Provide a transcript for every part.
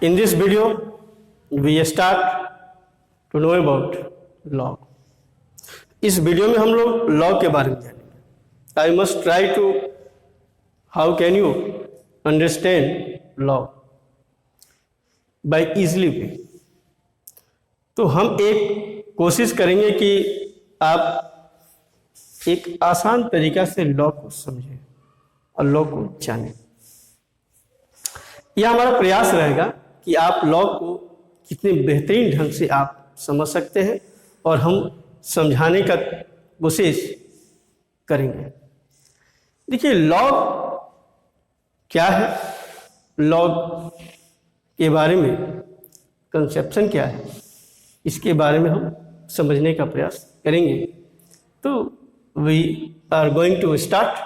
In this video, we start to know about law. इस video में हम लोग लॉ के बारे में जानेंगे. I must try to how can you understand law by easily way. तो हम एक कोशिश करेंगे कि आप एक आसान तरीका से लॉ को समझें और लॉ को जानें. यह हमारा प्रयास रहेगा कि आप लॉ को कितने बेहतरीन ढंग से आप समझ सकते हैं और हम समझाने का कोशिश करेंगे. देखिए, लॉ क्या है, लॉ के बारे में कंसेप्शन क्या है, इसके बारे में हम समझने का प्रयास करेंगे. तो we are going to start.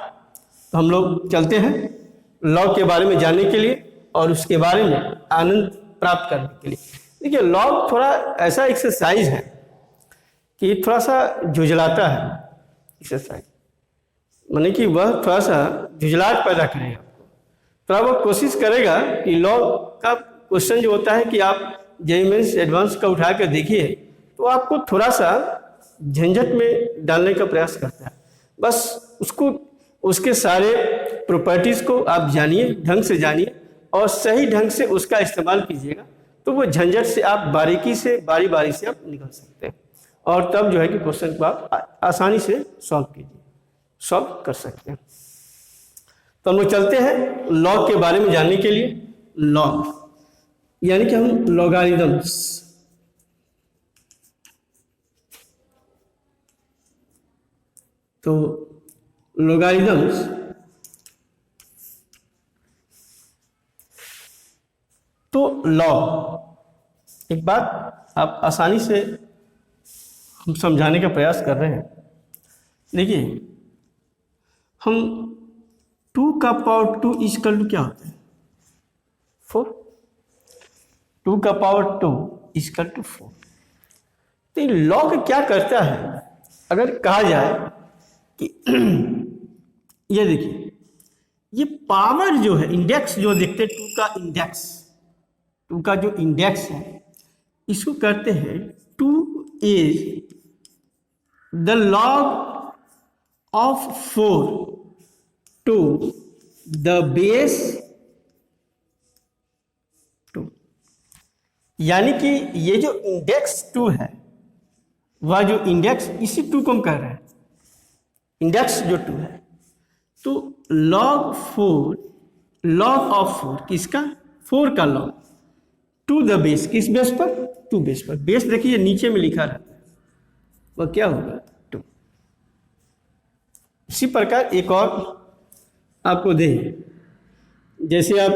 तो हम लोग चलते हैं लॉ के बारे में जानने के लिए और उसके बारे में आनंद प्राप्त करने के लिए. देखिए, लॉ थोड़ा ऐसा एक्सरसाइज है कि थोड़ा सा झुझलाता है. एक्सरसाइज माने कि वह थोड़ा सा झुझलाहट पैदा करेगा. थोड़ा वो कोशिश करेगा कि लॉ का क्वेश्चन जो होता है कि आप जेईई मेंस एडवांस का उठा कर देखिए तो आपको थोड़ा सा झंझट में डालने का प्रयास करता है. बस उसको उसके सारे प्रॉपर्टीज़ को आप जानिए, ढंग से जानिए और सही ढंग से उसका इस्तेमाल कीजिएगा तो वो झंझट से आप बारीकी से बारी बारी से आप निकल सकते हैं और तब जो है कि क्वेश्चन को आप आसानी से सॉल्व कर सकते हैं. तो हम लोग चलते हैं लॉ के बारे में जानने के लिए. लॉ यानी कि हम लॉगारिदम्स. तो लॉगारिदम्स तो लॉ एक बात आप आसानी से हम समझाने का प्रयास कर रहे हैं. देखिए, हम 2 का पावर 2 इक्वल टू क्या होता है? 4. 2 का पावर 2 इक्वल टू 4. तो ये लॉ क्या करता है अगर कहा जाए कि ये देखिए, ये पावर जो है, इंडेक्स जो देखते हैं 2 का इंडेक्स, 2 का जो इंडेक्स है इसको कहते हैं 2 is the log of 4 to the base 2. यानी कि ये जो इंडेक्स 2 है वह जो इंडेक्स इसी 2 को हम कह रहे हैं इंडेक्स जो 2 है. तो लॉग ऑफ 4 किसका? 4 का लॉग टू द बेस. किस बेस पर? 2 बेस पर. बेस देखिए नीचे में लिखा रहता है, वह क्या होगा? 2. इसी प्रकार एक और आपको दे, जैसे आप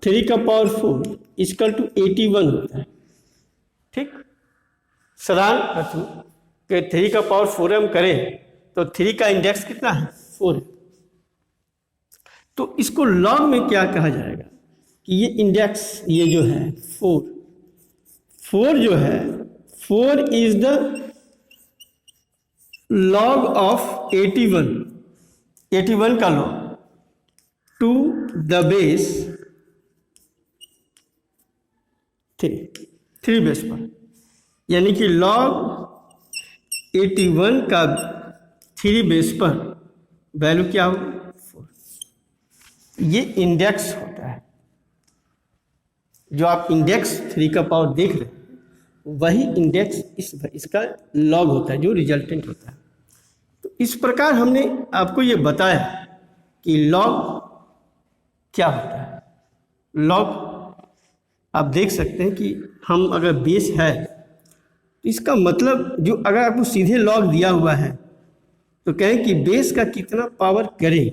3 का पावर 4 इक्वल टू 81 होता है. ठीक, साधारण अर्थ कि 3 का पावर 4 हम करें तो 3 का इंडेक्स कितना है? 4 है. तो इसको लॉग में क्या कहा जाएगा कि ये इंडेक्स ये जो है 4 जो है 4 इज द लॉग ऑफ 81 का log to the base 3 base पर. यानी कि लॉग 81 का 3 बेस पर वैल्यू क्या होगा? 4. ये इंडेक्स होता है. जो आप इंडेक्स 3 का पावर देख रहे हैं वही इंडेक्स इसका लॉग होता है जो रिजल्टेंट होता है. तो इस प्रकार हमने आपको ये बताया कि लॉग क्या होता है. लॉग आप देख सकते हैं कि हम अगर बेस है तो इसका मतलब जो अगर आपको सीधे लॉग दिया हुआ है तो कहें कि बेस का कितना पावर करें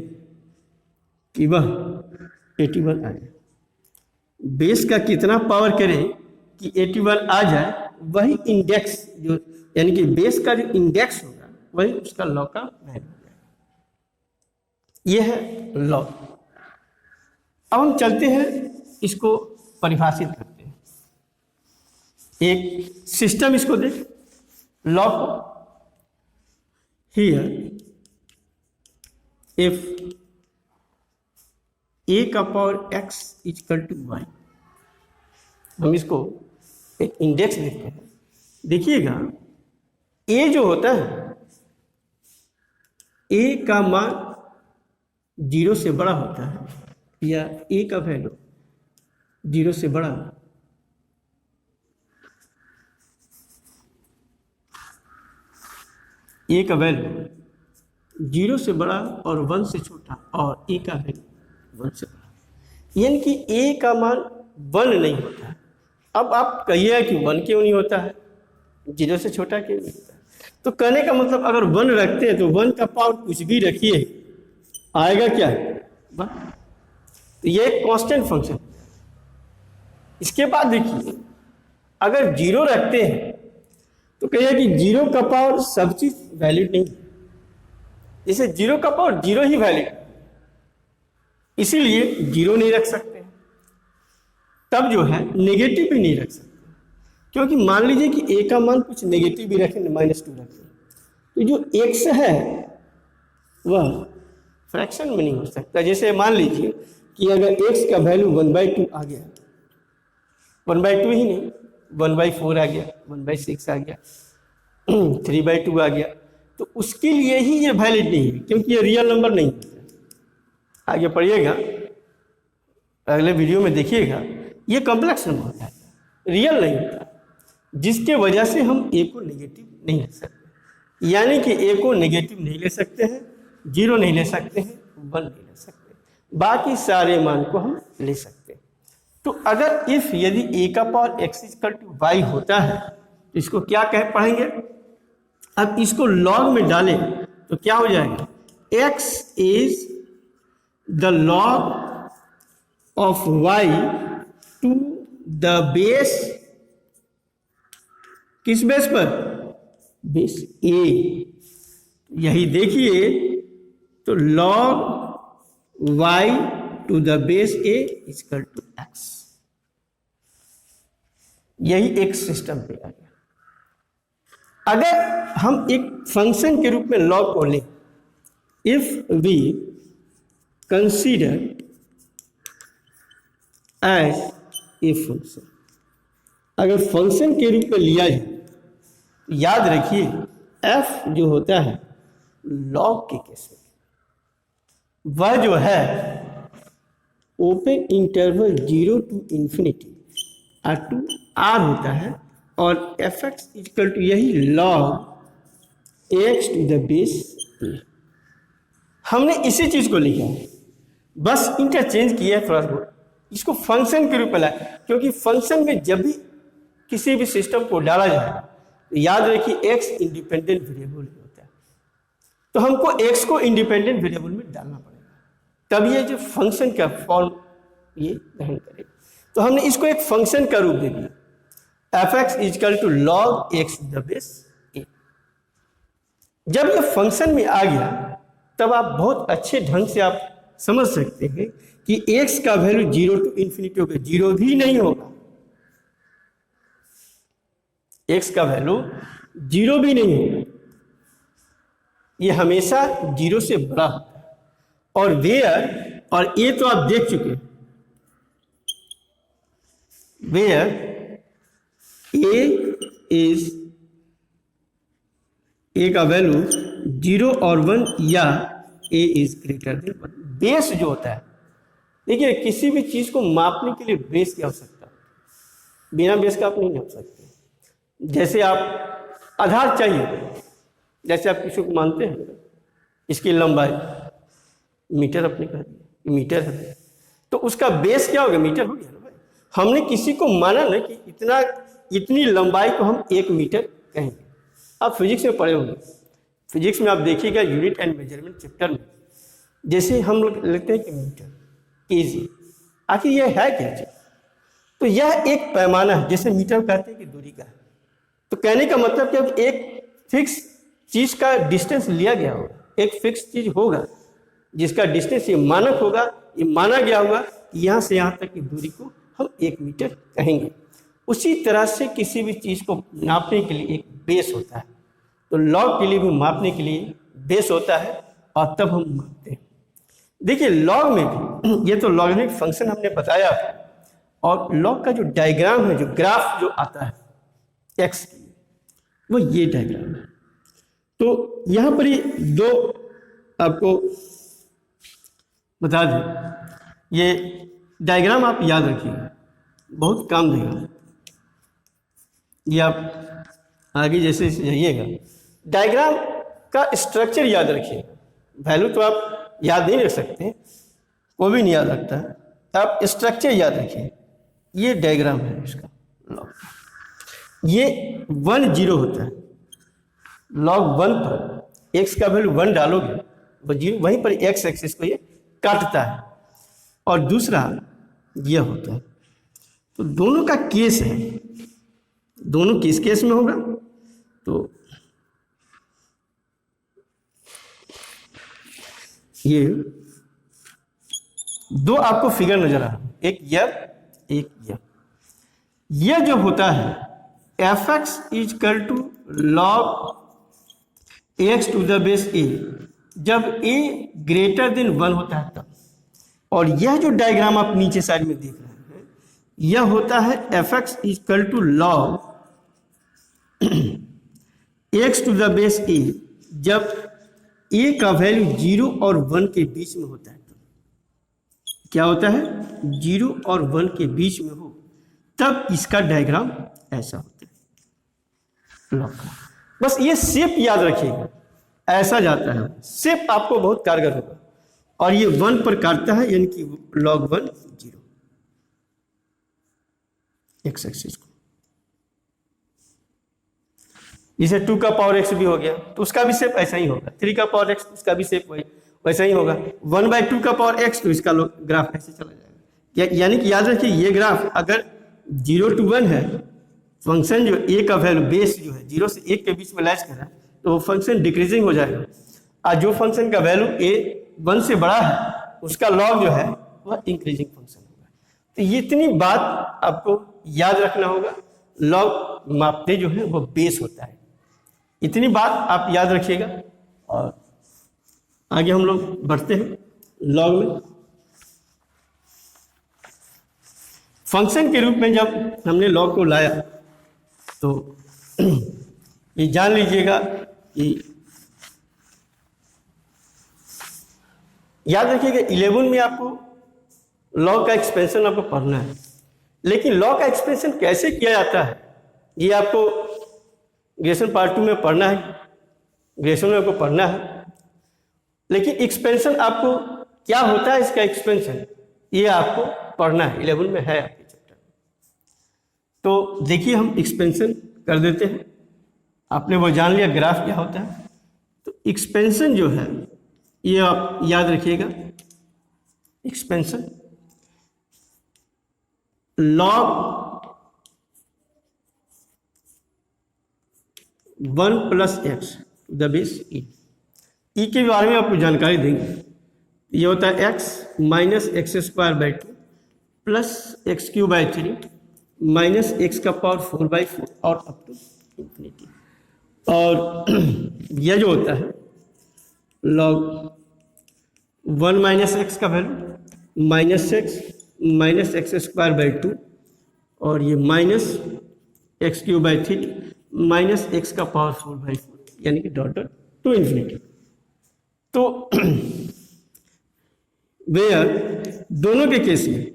कि वह 81 आ जाए. बेस का कितना पावर करें कि 81 आ जाए, वही इंडेक्स जो यानी कि बेस का जो इंडेक्स होगा वही उसका लॉ का वैल्यू होगा. यह है लॉ. अब हम चलते हैं इसको परिभाषित करते हैं. एक सिस्टम इसको देख लॉ को. हियर इफ ए का power X equal to Y. हम इसको एक इंडेक्स लिखते हैं। देखिएगा ए जो होता है, ए का मान 0 से बड़ा होता है या ए का वैल्यू 0 से बड़ा, ए का वैल्यू 0 से बड़ा और 1 से छोटा, और ए का वैल्यू 1 से बड़ा, यानी कि ए का मान 1 नहीं होता है। अब आप कहिए कि 1 क्यों नहीं होता है, 0 से छोटा क्यों नहीं होता है? तो कहने का मतलब अगर 1 रखते हैं तो 1 का पावर कुछ भी रखिए आएगा क्या, 1। तो ये एक कांस्टेंट फंक्शन। इसके बाद देखिए अगर 0 रखते हैं तो कहिए कि 0 का पावर सब चीज वैलिड नहीं, जैसे 0 का पावर 0 ही वैलिड, इसीलिए 0 नहीं रख सकते हैं। तब जो है नेगेटिव भी नहीं रख सकते, क्योंकि मान लीजिए कि ए का मान कुछ नेगेटिव भी रखें, -2 रखें, तो जो x है वह फ्रैक्शन में नहीं हो सकता। जैसे मान लीजिए कि अगर x का वैल्यू 1/2 आ गया, 1/2 ही नहीं 1/4 आ गया, 1/6 आ गया, 3/2 आ गया, तो उसके लिए ही ये वैलिड नहीं है, क्योंकि ये रियल नंबर नहीं है। आगे पढ़िएगा, अगले वीडियो में देखिएगा, ये कॉम्प्लेक्स नंबर होता है, रियल नहीं होता, जिसके वजह से हम ए को नेगेटिव नहीं ले सकते। यानी कि ए को नेगेटिव नहीं ले सकते हैं, 0 नहीं ले सकते हैं, 1 नहीं ले सकते, बाकी सारे मान को हम ले सकते हैं। तो अगर इफ यदि ए का power X equal to Y होता है तो इसको क्या कह पढ़ेंगे। अब इसको लॉग में डालें तो क्या हो जाएगा, x is the log of y to the base, किस बेस पर, बेस a। यही देखिए तो log y to the base a equal to x, यही एक सिस्टम पे आ गया। अगर हम एक फंक्शन के रूप में log को लें, if we consider as a function, अगर फंक्शन के रूप में लिया जाए, याद रखिए f जो होता है log के केस में वह जो है open interval 0 to ∞ to r होता है, और fx इक्वल टू यही log x to the base a। हमने इसी चीज को लिखा है, बस इंटरचेंज किया है थोड़ा सा, इसको फंक्शन के रूप में लाया, क्योंकि फंक्शन में जब भी किसी भी सिस्टम को डाला जाए तो याद रखिए x इंडिपेंडेंट वेरिएबल होता है, तो हमको x को इंडिपेंडेंट वेरिएबल में डालना पड़ेगा, तब ये जो फंक्शन का फॉर्म ये ग्रहण करेगा। तो हमने इसको एक फंक्शन का रूप दे दिया, fx equal to log x the base a। जब ये फंक्शन में आ गया तब आप बहुत अच्छे ढंग से आप समझ सकते हैं कि x का वैल्यू 0 to ∞ होगा, 0 भी नहीं होगा, x का वैल्यू 0 भी नहीं होगा, ये हमेशा 0 से बड़ा होता है। और वेयर और ए तो आप देख चुके हैं, वेयर ए का वैल्यू 0 और 1 या ए इज ग्रेटर देन 1। बेस जो होता है, देखिए किसी भी चीज को मापने के लिए बेस की आवश्यकता, बिना बेस का आप नहीं नाप सकते। जैसे आप आधार चाहिए, जैसे आप किसी को मानते हैं इसकी लंबाई मीटर, अपने कह दिया मीटर है, तो उसका बेस क्या होगा, मीटर हो गया ना भाई। हमने किसी को माना ना कि इतनी लंबाई को हम 1 मीटर कहेंगे। आप फिजिक्स में पढ़े होंगे, फिजिक्स में आप देखिएगा यूनिट एंड मेजरमेंट चैप्टर में, जैसे हम लोग लिखते हैं कि मीटर, केजी, आखिर यह है क्या चीज। तो यह एक पैमाना है, जैसे मीटर कहते हैं कि दूरी का है। तो कहने का मतलब क्या, एक फिक्स चीज का डिस्टेंस लिया गया होगा, एक फिक्स चीज होगा जिसका डिस्टेंस ये मानक होगा, ये माना गया होगा कि यहाँ से यहाँ तक की दूरी को हम 1 मीटर कहेंगे। उसी तरह से किसी भी चीज को नापने के लिए एक बेस होता है, तो लॉग के लिए भी मापने के लिए बेस होता है, और तब हम मापते हैं। देखिए लॉग में भी, ये तो लॉगरिथमिक फंक्शन हमने बताया आपको, और लॉग का जो डायग्राम है, जो ग्राफ जो आता है एक्स की, वो ये डायग्राम है। तो यहाँ पर ये दो आपको बता दें, ये डायग्राम आप याद रखिएगा, बहुत काम देगा ये। आप आगे जैसे जाइएगा, डायग्राम का स्ट्रक्चर याद रखिए। वैल्यू तो आप याद नहीं रख सकते, वो भी नहीं याद रखता है, आप स्ट्रक्चर याद रखिए। ये डायग्राम है इसका लॉग, ये 1 0 होता है। लॉग 1 पर एक्स का वैल्यू 1 डालोगे वो 0, वहीं पर एक्स एक्सिस को ये काटता है। और दूसरा यह होता है। तो दोनों का केस है, दोनों किस केस में होगा, तो ये दो आपको फिगर नजर आ रहा है, एक यह जो होता है f x is equal to log x to the base a, जब ए ग्रेटर देन 1 होता है तब। और यह जो डायग्राम आप नीचे साइड में देख रहे हैं, यह होता है f x is equal to log x to the base a, जब ए का वैल्यू 0 और 1 के बीच में होता है। क्या होता है, 0 और 1 के बीच में हो तब इसका डायग्राम ऐसा होता है लॉग का। बस ये शेप याद रखिएगा, ऐसा जाता है शेप, आपको बहुत कारगर होगा। और ये 1 पर काटता है, यानी कि log 1 0 एक्स एक्सिस को। जैसे 2 का पावर एक्स भी हो गया तो उसका भी शेप ऐसा ही होगा, 3 का पावर एक्स उसका भी शेप वैसा ही होगा, 1/2 का पावर एक्स तो इसका ग्राफ ऐसे चला जाएगा। यानी कि याद रखिए, ये ग्राफ अगर 0 to 1 है, फंक्शन जो ए का वैल्यू बेस जो है 0 से 1 के बीच में लैच कर रहा है, तो वो फंक्शन डिक्रीजिंग हो जाएगा। और जो फंक्शन का वैल्यू ए 1 से बड़ा है, उसका लॉग जो है वह इंक्रीजिंग फंक्शन होगा। तो ये इतनी बात आपको याद रखना होगा। लॉग मापते जो है वो बेस होता है, इतनी बात आप याद रखिएगा। और आगे हम लोग बढ़ते हैं लॉग में। फंक्शन के रूप में जब हमने लॉग को लाया तो ये जान लीजिएगा कि याद रखिएगा 11 में आपको लॉग का एक्सपेंशन आपको पढ़ना है। लेकिन लॉग का एक्सपेंशन कैसे किया जाता है ये आपको ग्रेजुएशन पार्ट 2 में पढ़ना है, ग्रेजुएशन में आपको पढ़ना है। लेकिन एक्सपेंशन आपको क्या होता है, इसका एक्सपेंशन ये आपको पढ़ना है, 11 में है आपके चैप्टर में। तो देखिए हम एक्सपेंशन कर देते हैं। आपने वो जान लिया ग्राफ क्या होता है। तो एक्सपेंशन जो है ये आप याद रखिएगा, expansion log 1 + x the base e के बारे में आपको जानकारी देंगे। ये होता है x - x² + x³ 3 - x का पावर 4/4 और अप टू इंफिनिटी। और यह जो होता है log 1 - x का वैल्यू -x - x² 2 और ये -x³ 3 - x का पावर 4/4, यानी कि डॉट टू इंफिनिटी। तो वेयर दोनों के केस में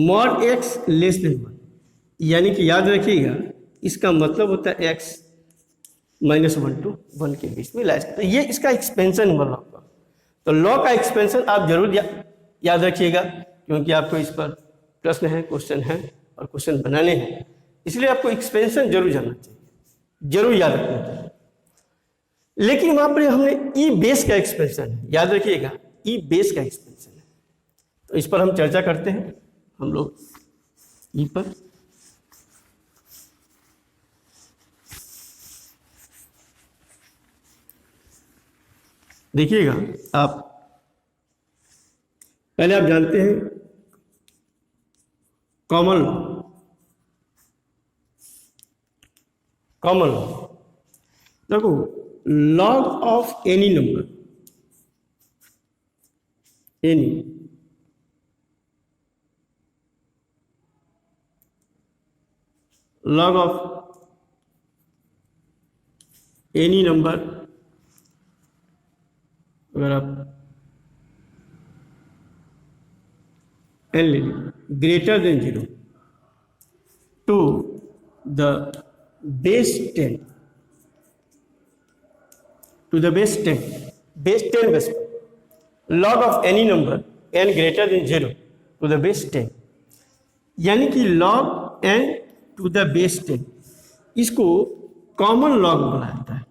mod x < 1, यानी कि याद रखिएगा इसका मतलब होता है x -1 to 1 के बीच में लाइज। तो ये इसका एक्सपेंशन हुआ लॉग का। तो लॉग का एक्सपेंशन आप जरूर याद रखिएगा, क्योंकि आपको इस पर प्रश्न है, क्वेश्चन है और क्वेश्चन बनाने हैं, इसलिए आपको एक्सपेंशन जरूर जानना चाहिए, जरूर याद रखना चाहिए। लेकिन वहां पर हमने ई बेस का एक्सपेंशन है, याद रखिएगा ई बेस का एक्सपेंशन है। तो इस पर हम चर्चा करते हैं हम लोग ई पर। देखिएगा आप पहले आप जानते हैं कॉमन लॉ। देखो log of any number any log of any number, अगर आप एन ले लीजिए, greater than 0 to the base 10, to the base 10 base log of any number N greater than 0 to the base 10, यानी कि log N to the base 10, इसको common log बोला जाता है।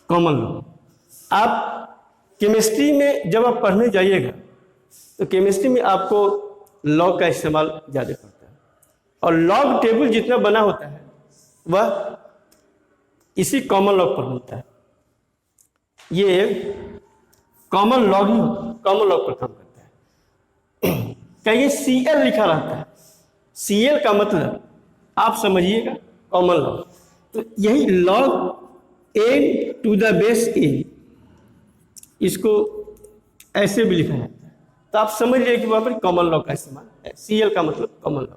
कॉमन लॉग आप केमिस्ट्री में जब आप पढ़ने जाइएगा तो केमिस्ट्री में आपको लॉग का इस्तेमाल ज़्यादा पड़ता है, और लॉग टेबल जितना बना होता है वह इसी कॉमन लॉग पर होता है। ये कॉमन लॉग ही कॉमन लॉग पर काम करता है। कहीं CL लिखा रहता है, CL का मतलब आप समझिएगा कॉमन लॉग, तो यही log n to the base a, इसको ऐसे भी लिखा जाता है, तो आप समझ लीजिए कि वहां पर कॉमन लॉग का इस्तेमाल है। CL का मतलब कॉमन लॉग है।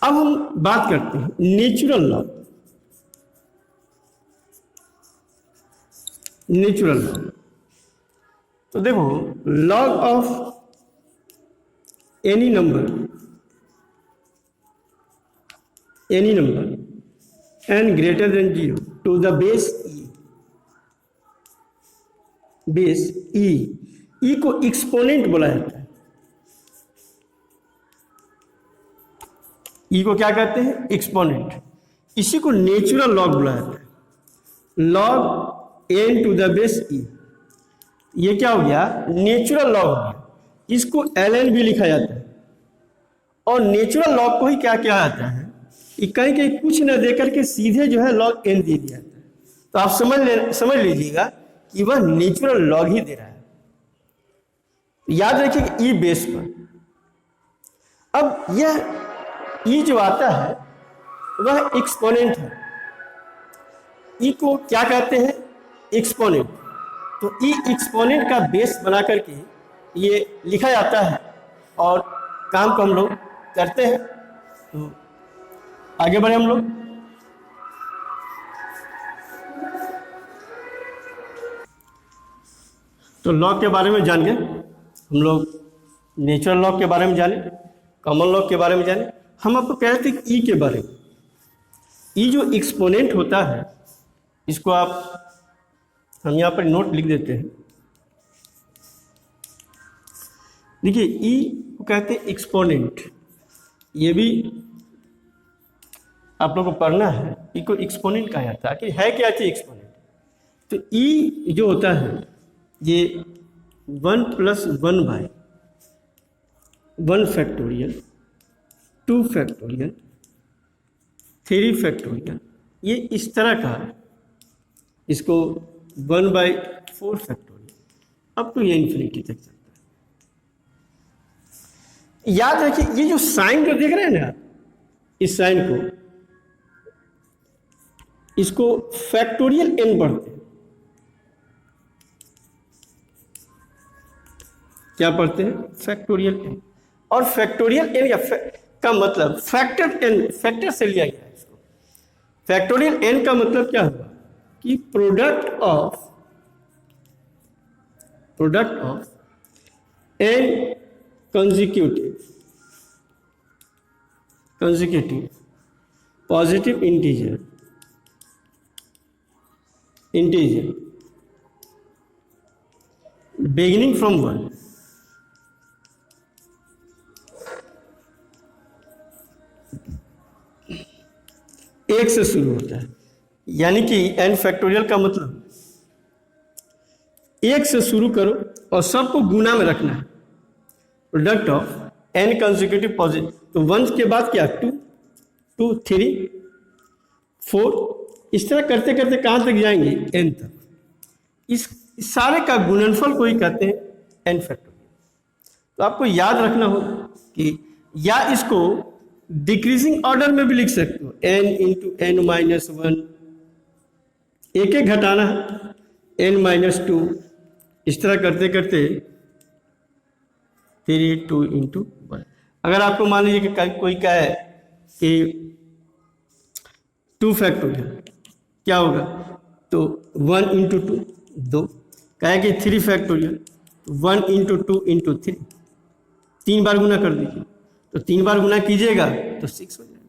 अब हम बात करते हैं नेचुरल लॉग। नेचुरल लॉग, तो देखो log of any number n greater than 0 to the base e को एक्सपोनेंट बोला जाता है। ई को क्या कहते हैं? एक्सपोनेंट। इसी को नेचुरल लॉग बोला जाता है। Log N to the base e, ये क्या हो गया? नेचुरल लॉग हो गया। इसको ln भी लिखा जाता है। और नेचुरल लॉग को ही क्या किया जाता है कि कहीं कहीं कुछ न देकर के सीधे जो है लॉग एन दे दिया जाता है। तो आप समझ लीजिएगा कि वह नेचुरल लॉग ही दे रहा है। याद रखिए कि ई बेस पर। अब यह ई जो आता है वह एक्सपोनेंट है। ई को क्या कहते हैं? एक्सपोनेंट। तो ई एक्सपोनेंट का बेस बना करके ये लिखा जाता है और काम को हम लोग करते हैं। तो आगे बढ़े हम लोग। तो लॉग के बारे में जान गए हम लोग, नेचुरल लॉग के बारे में जाने, कॉमन लॉग के बारे में जाने। हम आपको कह रहे थे ई के बारे में। ई जो एक्सपोनेंट होता है, इसको हम यहाँ पर नोट लिख देते हैं। देखिए ई को कहते हैं एक्सपोनेंट। ये भी आप लोगों को पढ़ना है। ई को एक्सपोनेंट कहा जाता है कि है क्या चीज एक्सपोनेंट। तो ई जो होता है ये 1 + 1/1 फैक्टोरियल, 2 फैक्टोरियल, 3 फैक्टोरियल, ये इस तरह का, इसको 1/4 फैक्टोरियल, अब तो ये इन्फिनिटी तक चलता है। याद रखिए ये जो साइन जो देख रहे हैं ना, इस साइन को, इसको फैक्टोरियल n पढ़ते हैं। क्या पढ़ते हैं? Factorial n। और फैक्टोरियल n का मतलब फैक्टर n, फैक्टर से लिया गया है इसको। फैक्टोरियल n का मतलब क्या हुआ कि product of n consecutive positive integer beginning from 1, एक से शुरू होता है। यानी कि n फैक्टोरियल का मतलब एक से शुरू करो और सबको गुना में रखना है। Product of n consecutive positive, तो 1 के बाद क्या? 2, 3, 4, इस तरह करते करते कहां तक जाएंगे? n तक। इस सारे का गुणनफल को ही कहते हैं n फैक्टोरियल। तो आपको याद रखना होगा कि या इसको डिक्रीजिंग ऑर्डर में भी लिख सकते हो, n into N minus one, एक एक घटाना है, n माइनस टू, इस तरह करते करते 3 2 इंटू वन। अगर आपको मान लीजिए कि कोई कहे कि 2 फैक्टोरियल क्या होगा, तो 1 इंटू टू 2, कहे कि 3 फैक्टोरियल 1 इंटू टू इंटू 3, 3 बार गुना कर दीजिए, तो 3 बार गुना कीजिएगा तो 6 हो जाएगा।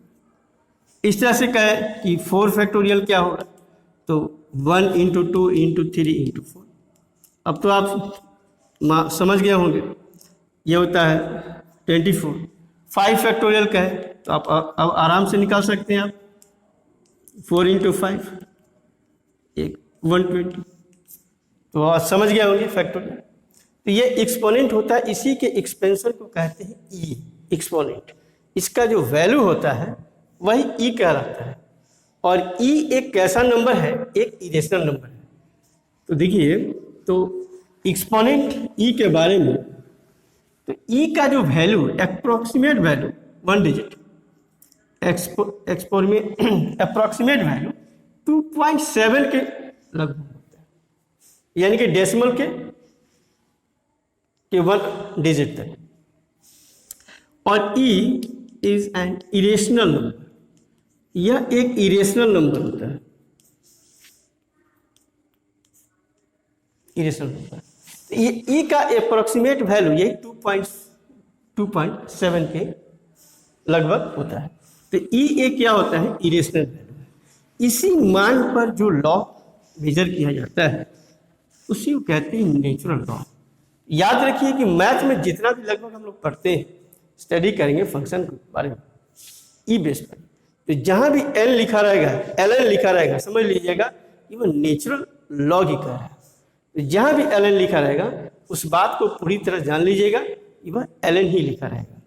इस तरह से कहे कि 4 फैक्टोरियल क्या होगा, तो 1 इंटू टू इंटू 3 इंटू 4। अब तो आप समझ गए होंगे, ये होता है 24। 5 फैक्टोरियल कहे तो आप अब आराम से निकाल सकते हैं आप, 4 इंटू 5 120, तो आप समझ गए होंगे फैक्टोरियल। तो ये एक्सपोनेंट होता है, इसी के एक्सपेंशन को कहते हैं ई एक्सपोनेंट। इसका जो वैल्यू होता है वही ई कहलाता है। और ई एक कैसा नंबर है, एक इरेशनल नंबर है। तो देखिए, तो एक्सपोनेंट ई के बारे में, तो ई का जो value approximate value 1 digit, approximate value 2.7 के लगभग होता है, यानी कि डेसिमल के 1 डिजिट तक। और E is an irrational number, यह एक इरेशनल नंबर होता है, इरेशनल नंबर। ये ई का अप्रोक्सीमेट वैल्यू यही 2.7 के लगभग होता है। तो ई एक क्या होता है, इरेशनल वैल्यू है। इसी मान पर जो लॉ मेजर किया जाता है उसी को कहते हैं नेचुरल लॉ। याद रखिए कि मैथ में जितना भी लगभग हम लोग पढ़ते हैं, स्टडी करेंगे फंक्शन के बारे में ई बेस पर, तो जहां भी एल लिखा रहेगा, एल एन लिखा रहेगा, समझ लीजिएगा कि वो नेचुरल लॉ ही कह रहा है। तो जहां भी एल एन लिखा रहेगा उस बात को पूरी तरह जान लीजिएगा कि वह एल एन ही लिखा रहेगा,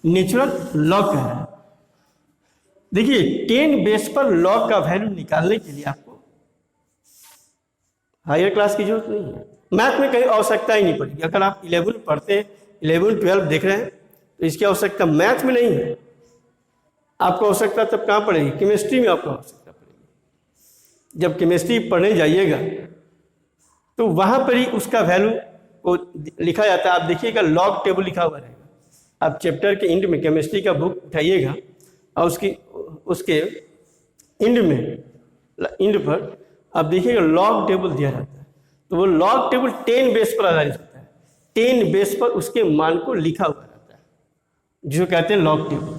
नेचुरल लॉ कह रहा है। देखिए 10 बेस पर लॉ का वैल्यू निकालने के लिए आपको हायर क्लास की जरूरत नहीं है, मैथ में कहीं आवश्यकता ही नहीं पड़ेगी। अगर आप 11 पढ़ते हैं, 11 12 देख रहे हैं, तो इसकी आवश्यकता मैथ में नहीं है। आपको आवश्यकता तब कहाँ पड़ेगी, केमिस्ट्री में आपको आवश्यकता पड़ेगी। जब केमिस्ट्री पढ़ने जाइएगा तो वहाँ पर ही उसका वैल्यू को लिखा जाता है। आप देखिएगा लॉग टेबल लिखा हुआ रहेगा। आप चैप्टर के एंड में केमिस्ट्री का बुक उठाइएगा और उसके एंड पर आप देखिएगा लॉग टेबल दिया रहता है। तो वो लॉग टेबल 10 बेस पर आधारित होता है, 10 बेस पर उसके मान को लिखा हुआ रहता है, जिसको कहते हैं लॉग टेबल।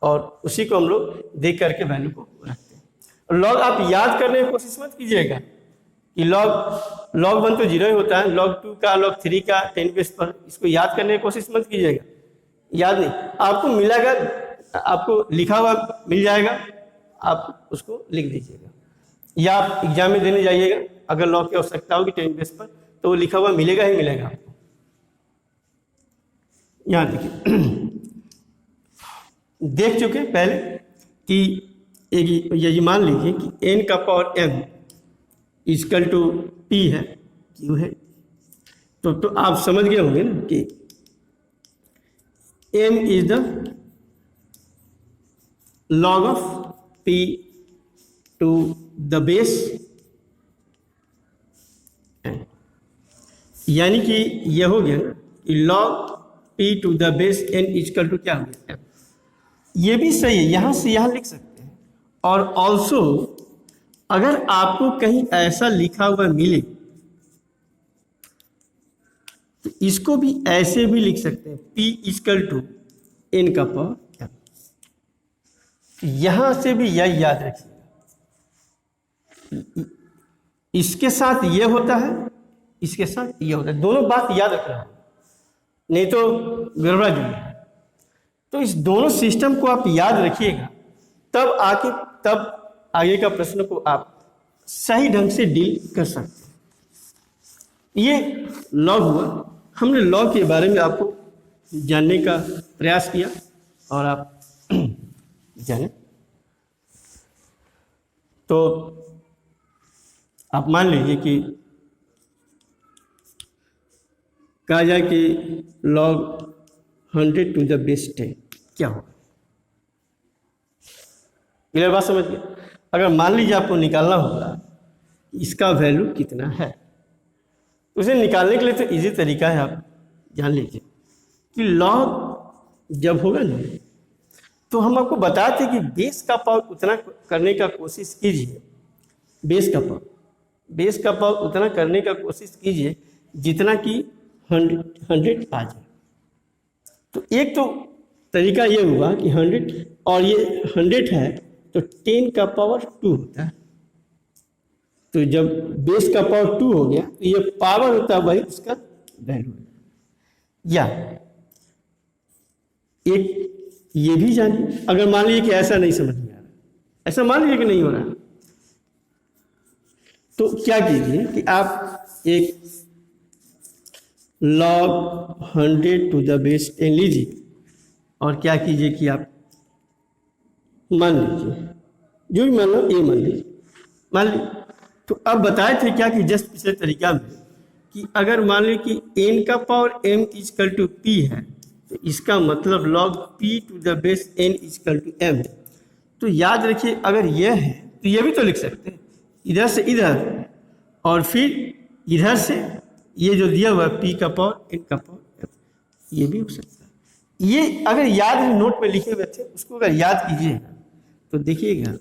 और उसी को हम लोग देख करके वैल्यू को रखते हैं। और लॉग आप याद करने की कोशिश मत कीजिएगा कि लॉग 1 तो 0 ही होता है, लॉग 2 का, लॉग 3 का 10 बेस पर, इसको याद करने की कोशिश मत कीजिएगा। याद नहीं, आपको मिलेगा, आपको लिखा हुआ मिल जाएगा, आप उसको लिख दीजिएगा। या आप एग्जाम में देने जाइएगा, अगर लॉग की आवश्यकता होगी 10 बेस पर, तो वो लिखा हुआ मिलेगा ही मिलेगा आपको। यहाँ देखिए देख चुके पहले कि ये मान लीजिए कि n का power m equal to p है, q है। तो आप समझ गए होंगे ना कि m is the log of p to the base n, यानी कि यह हो गया ना कि log p to the base n equal to क्या हो गया, m। ये भी सही है, यहां से यहां लिख सकते हैं। और ऑल्सो अगर आपको कहीं ऐसा लिखा हुआ मिले तो इसको भी ऐसे भी लिख सकते हैं, p इक्वल टू n का पावर m। यहां से भी यह याद रखिएगा, इसके साथ ये होता है, इसके साथ ये होता है, दोनों बात याद रखना है, नहीं तो गड़बड़ा जाएगा। तो इस दोनों सिस्टम को आप याद रखिएगा, तब आगे का प्रश्न को आप सही ढंग से डील कर सकते हैं। ये लॉग हुआ, हमने लॉग के बारे में आपको जानने का प्रयास किया और आप जाने। तो आप मान लीजिए कि कहा जाए कि log 100 to the base 10 क्या होगा? क्लियर बात समझ गए? अगर मान लीजिए आपको निकालना होगा इसका वैल्यू कितना है, तो उसे निकालने के लिए तो इजी तरीका है, आप जान लीजिए कि लॉग जब होगा ना, तो हम आपको बताए थे कि बेस का पावर उतना करने का कोशिश कीजिए, बेस का पावर उतना करने का कोशिश कीजिए जितना कि 100 आ जाए। तो एक तो तरीका ये हुआ कि 100 और ये 100 है तो 10 का पावर 2 होता है। तो जब बेस का पावर 2 हो गया तो ये पावर होता है वही उसका वैल्यू है। या एक ये भी जानिए, अगर मान लीजिए कि ऐसा नहीं समझ में आ रहा, ऐसा मान लीजिए कि नहीं हो रहा, तो क्या कीजिए कि आप एक log 100 to the base 10 लीजिए और क्या कीजिए कि आप मान लीजिए, जो भी मान लो ये मान लीजिए, मान लीजिए। तो अब बताए थे क्या कि जस्ट पिछले तरीका में कि अगर मान लीजिए कि n का power m equal to p है, तो इसका मतलब log p to the base n equal to m। तो याद रखिए अगर यह है तो यह भी तो लिख सकते हैं, इधर से इधर और फिर इधर से ये जो दिया हुआ है p का पावर n का पावर m, ये भी हो सकता है। ये अगर याद है नोट में लिखे हुए थे उसको अगर याद कीजिएगा तो देखिएगा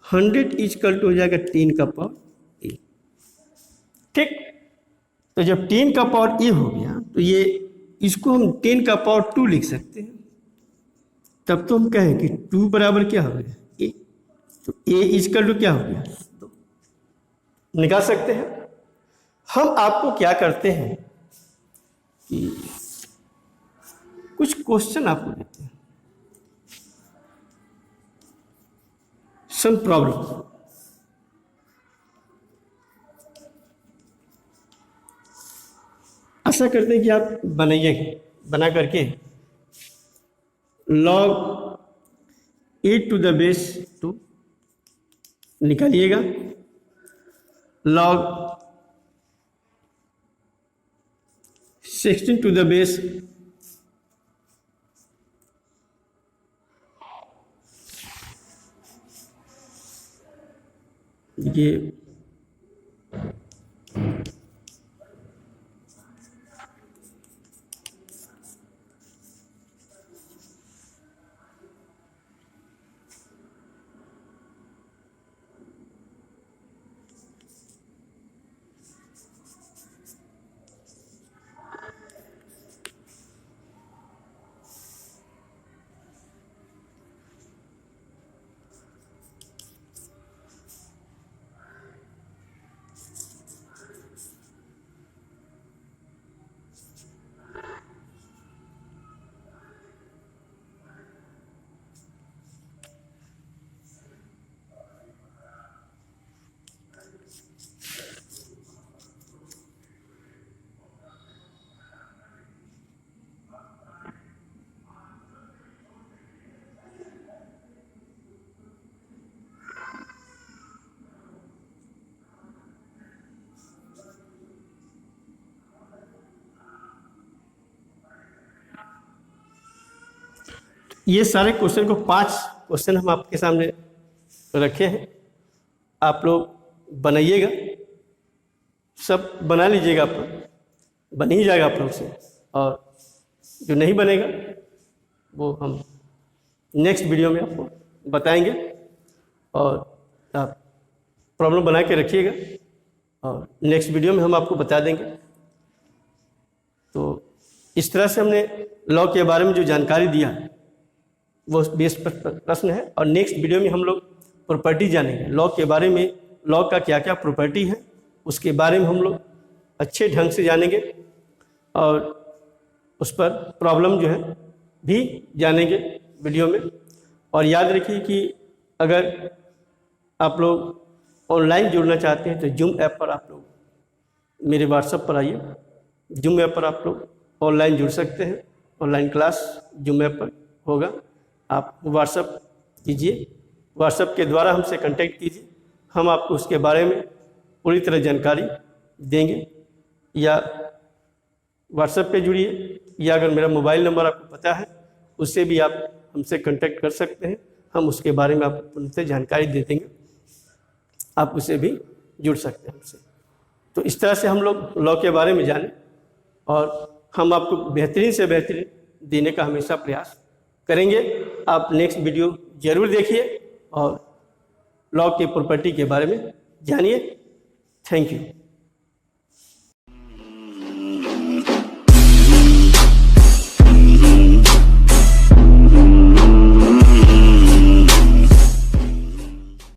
100 इजकल टू हो जाएगा 10 का पावर a। ठीक, तो जब 10 का पावर a हो गया तो ये इसको हम 10 का पावर 2 लिख सकते हैं। तब तो हम कहें कि 2 बराबर क्या हो गया a, तो a इजकल टू क्या हो गया 2, निकाल सकते हैं। हम आपको क्या करते हैं कि कुछ क्वेश्चन आपको देते हैं, सम प्रॉब्लम, आशा करते हैं कि आप बनाइएगा, बना करके log 8 टू द बेस 2 निकालिएगा, log 16 टू द बेस ये ये सारे क्वेश्चन को 5 क्वेश्चन हम आपके सामने रखे हैं, आप लोग बनाइएगा, सब बना लीजिएगा, आप बन ही जाएगा आप लोग से, और जो नहीं बनेगा वो हम नेक्स्ट वीडियो में आपको बताएंगे, और आप प्रॉब्लम बना के रखिएगा और नेक्स्ट वीडियो में हम आपको बता देंगे। तो इस तरह से हमने लॉ के बारे में जो जानकारी दिया वो बेस प्रश्न है, और नेक्स्ट वीडियो में हम लोग प्रॉपर्टी जानेंगे लॉ के बारे में, लॉ का क्या क्या प्रॉपर्टी है उसके बारे में हम लोग अच्छे ढंग से जानेंगे, और उस पर प्रॉब्लम जो है भी जानेंगे वीडियो में। और याद रखिए कि अगर आप लोग ऑनलाइन जुड़ना चाहते हैं तो जूम ऐप पर आप लोग मेरे व्हाट्सएप पर आइए, जूम ऐप पर आप लोग ऑनलाइन जुड़ सकते हैं, ऑनलाइन क्लास जूम ऐप पर होगा, आप व्हाट्सएप कीजिए, व्हाट्सएप के द्वारा हमसे कांटेक्ट कीजिए, हम आपको उसके बारे में पूरी तरह जानकारी देंगे। या व्हाट्सएप पे जुड़िए, या अगर मेरा मोबाइल नंबर आपको पता है उससे भी आप हमसे कांटेक्ट कर सकते हैं। हम उसके बारे में आपको पूर्ण जानकारी दे देंगे, आप उससे भी जुड़ सकते हैं हमसे। तो इस तरह से हम लोग लॉ के बारे में जाने और हम आपको बेहतरीन से बेहतरीन देने का हमेशा प्रयास करेंगे। आप नेक्स्ट वीडियो ज़रूर देखिए और लॉ की प्रॉपर्टी के बारे में जानिए। Thank you.